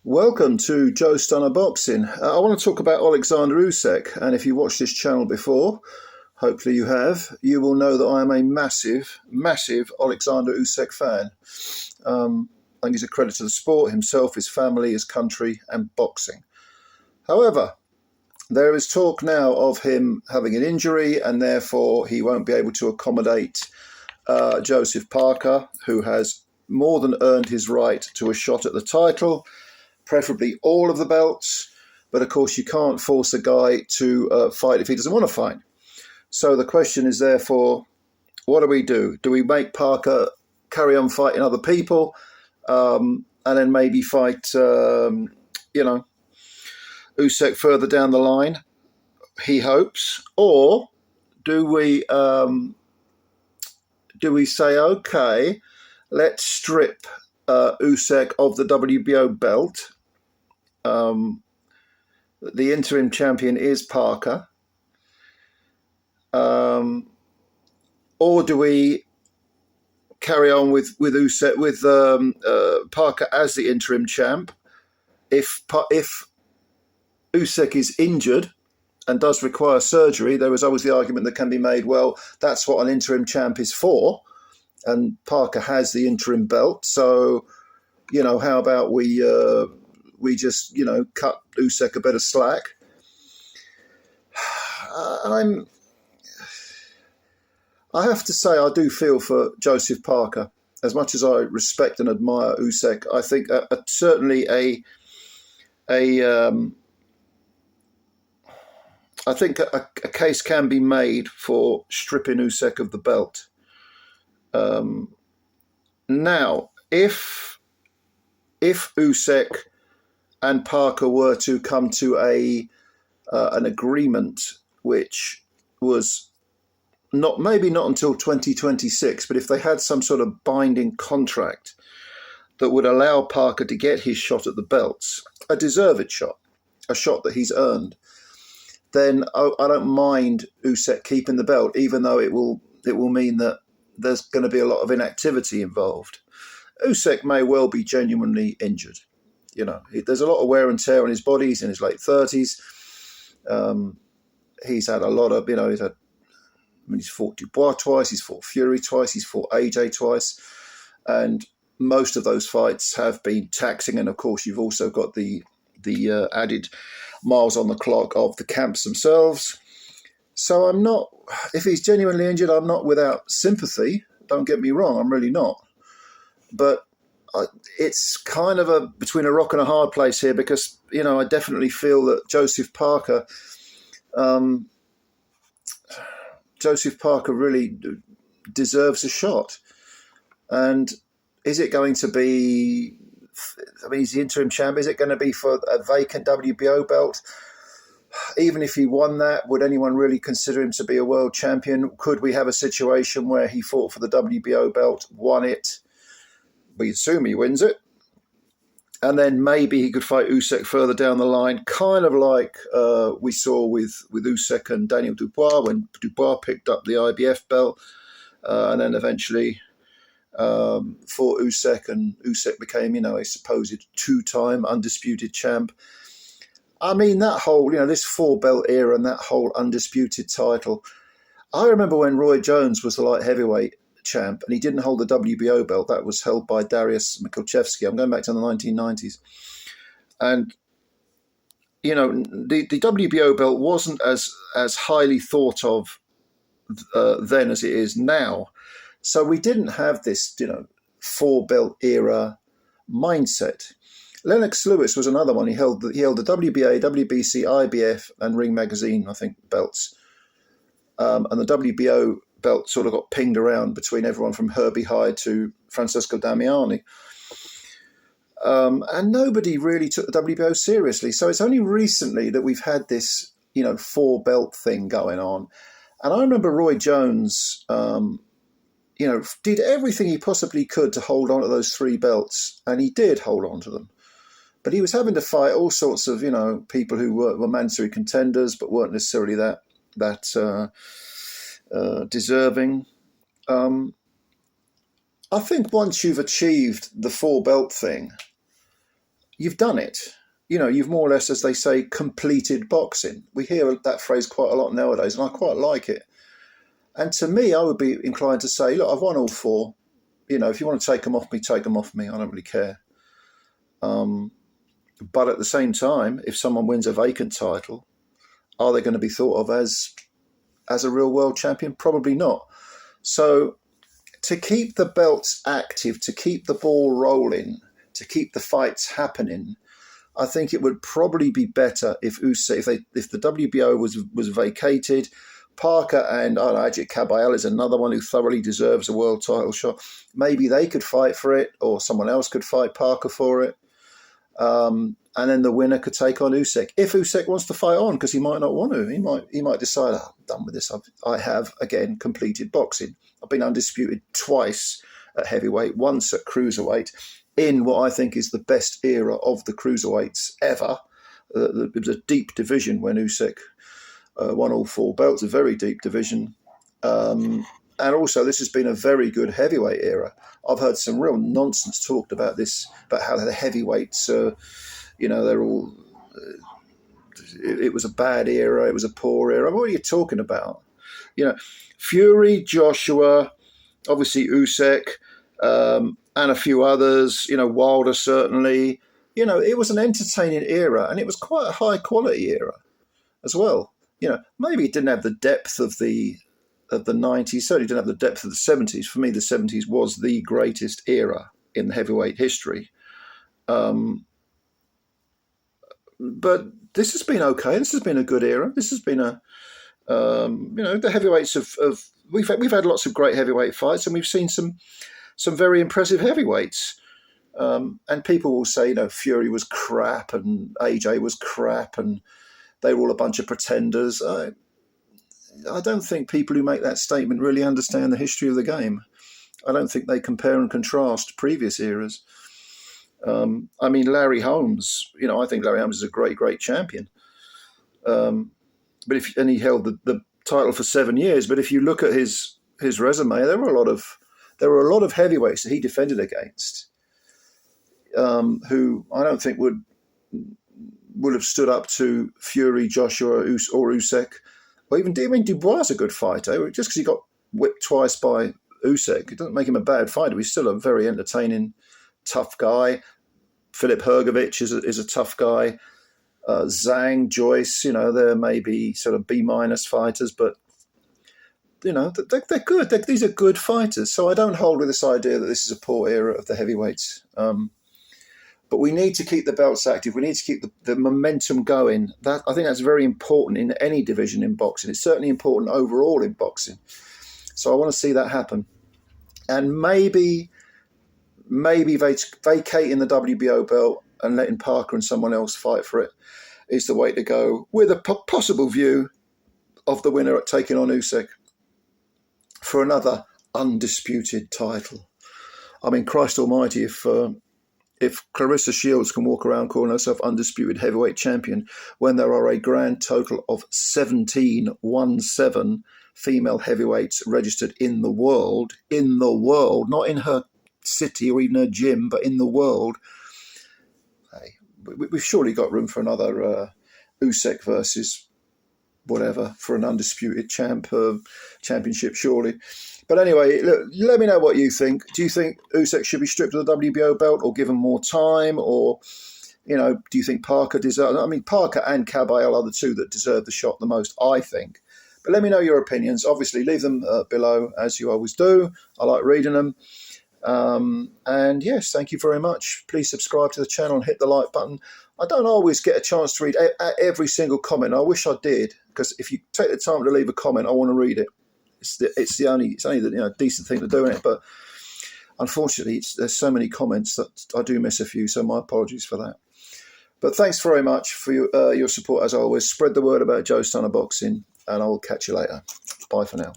Welcome to Joe Stunner Boxing. I want to talk about Alexander Usyk, and if you watched this channel before, hopefully you have, you will know that I am a massive Alexander Usyk fan. I think he's a credit to the sport, himself, his family, his country, and boxing. However, there is talk now of him having an injury, and therefore he won't be able to accommodate Joseph Parker, who has more than earned his right to a shot at the title, preferably all of the belts. But of course, you can't force a guy to fight if he doesn't want to fight. So the question is therefore, what do? Do we make Parker carry on fighting other people and then maybe fight, Usyk further down the line? He hopes. Or do we say, okay, let's strip Usyk of the WBO belt? The interim champion is Parker. Or do we carry on with Usyk, with Parker as the interim champ? If Usyk is injured and does require surgery, there is always the argument that can be made, well, that's what an interim champ is for, and Parker has the interim belt. So, how about we just, cut Usyk a bit of slack? I have to say, I do feel for Joseph Parker. As much as I respect and admire Usyk, I think certainly a case can be made for stripping Usyk of the belt. Now, if Usyk and Parker were to come to an agreement, which was maybe not until 2026, but if they had some sort of binding contract that would allow Parker to get his shot at the belts, a deserved shot, a shot that he's earned, then I don't mind Usyk keeping the belt, even though it will mean that there's going to be a lot of inactivity involved. Usyk may well be genuinely injured. There's a lot of wear and tear on his body. He's in his late 30s. He's had a lot of, he's fought Dubois twice, he's fought Fury twice, he's fought AJ twice, and most of those fights have been taxing. And of course, you've also got the added miles on the clock of the camps themselves. So I'm not, if he's genuinely injured, I'm not without sympathy. Don't get me wrong, I'm really not. But it's kind of between a rock and a hard place here, because, I definitely feel that Joseph Parker really deserves a shot. And is it going to be, he's the interim champ, is it going to be for a vacant WBO belt? Even if he won that, would anyone really consider him to be a world champion? Could we have a situation where he fought for the WBO belt, won it, we assume he wins it, and then maybe he could fight Usyk further down the line, kind of like we saw with Usyk and Daniel Dubois, when Dubois picked up the IBF belt and then eventually fought Usyk, and Usyk became, a supposed two-time undisputed champ. That whole, this four-belt era and that whole undisputed title. I remember when Roy Jones was the light heavyweight champ and he didn't hold the WBO belt. That was held by Dariusz Michalczewski. I'm going back to the 1990s. And, the WBO belt wasn't as highly thought of then as it is now. So we didn't have this, four-belt era mindset. Lennox Lewis was another one. He held the WBA, WBC, IBF, and Ring Magazine, I think, belts. And the WBO belt sort of got pinged around between everyone from Herbie Hyde to Francesco Damiani. And nobody really took the WBO seriously. So it's only recently that we've had this, four-belt thing going on. And I remember Roy Jones, did everything he possibly could to hold on to those three belts, and he did hold on to them. But he was having to fight all sorts of, people who were mandatory contenders but weren't necessarily that deserving. I think once you've achieved the four belt thing, you've done it. You know, you've more or less, as they say, completed boxing. We hear that phrase quite a lot nowadays, and I quite like it. And to me, I would be inclined to say, look, I've won all 4. You know, if you want to take them off me, take them off me. I don't really care. But at the same time, if someone wins a vacant title, are they going to be thought of as a real world champion? Probably not. So to keep the belts active, to keep the ball rolling, to keep the fights happening, I think it would probably be better if the WBO was vacated. Parker and AJ Caballero is another one who thoroughly deserves a world title shot. Maybe they could fight for it, or someone else could fight Parker for it. And then the winner could take on Usyk. If Usyk wants to fight on, because he might not want to. He might decide, I'm done with this. I have, again, completed boxing. I've been undisputed twice at heavyweight, once at cruiserweight, in what I think is the best era of the cruiserweights ever. It was a deep division when Usyk won all 4 belts, a very deep division. And also, this has been a very good heavyweight era. I've heard some real nonsense talked about this, about how the heavyweights, they're all... it was a bad era, it was a poor era. What are you talking about? You know, Fury, Joshua, obviously Usyk, and a few others, Wilder certainly. It was an entertaining era, and it was quite a high-quality era as well. Maybe it didn't have the depth of the 90s, certainly didn't have the depth of the 70s. For me, the 70s was the greatest era in heavyweight history. But this has been okay. This has been a good era. This has been the heavyweights we've had lots of great heavyweight fights, and we've seen some very impressive heavyweights. And people will say, Fury was crap and AJ was crap and they were all a bunch of pretenders. I don't think people who make that statement really understand the history of the game. I don't think they compare and contrast previous eras. Larry Holmes, I think Larry Holmes is a great, great champion. But he held the title for 7 years. But if you look at his resume, there were a lot of heavyweights that he defended against, who I don't think would have stood up to Fury, Joshua, or Usyk. Or even Dubois is a good fighter. Just because he got whipped twice by Usyk, it doesn't make him a bad fighter. He's still a very entertaining, tough guy. Filip Hrgović is a tough guy. Zhang, Joyce, they're maybe sort of B- fighters, but they're good. These are good fighters. So I don't hold with this idea that this is a poor era of the heavyweights. But we need to keep the belts active. We need to keep the momentum going. I think that's very important in any division in boxing. It's certainly important overall in boxing. So I want to see that happen. And maybe vacating the WBO belt and letting Parker and someone else fight for it is the way to go, with a possible view of the winner at taking on Usyk for another undisputed title. Christ almighty, if Clarissa Shields can walk around calling herself undisputed heavyweight champion when there are a grand total of 17 female heavyweights registered in the world, not in her city or even her gym, but in the world, hey, we've surely got room for another Usyk versus whatever for an undisputed championship, surely. But anyway, look, let me know what you think. Do you think Usyk should be stripped of the WBO belt or given more time? Or, do you think Parker deserves... Parker and Caballero are the two that deserve the shot the most, I think. But let me know your opinions. Obviously, leave them below, as you always do. I like reading them. And yes, thank you very much. Please subscribe to the channel and hit the like button. I don't always get a chance to read every single comment. I wish I did, because if you take the time to leave a comment, I want to read it. It's only the decent thing to do in it, but unfortunately, there's so many comments that I do miss a few. So my apologies for that. But thanks very much for your support as always. Spread the word about Joe Stunner Boxing, and I will catch you later. Bye for now.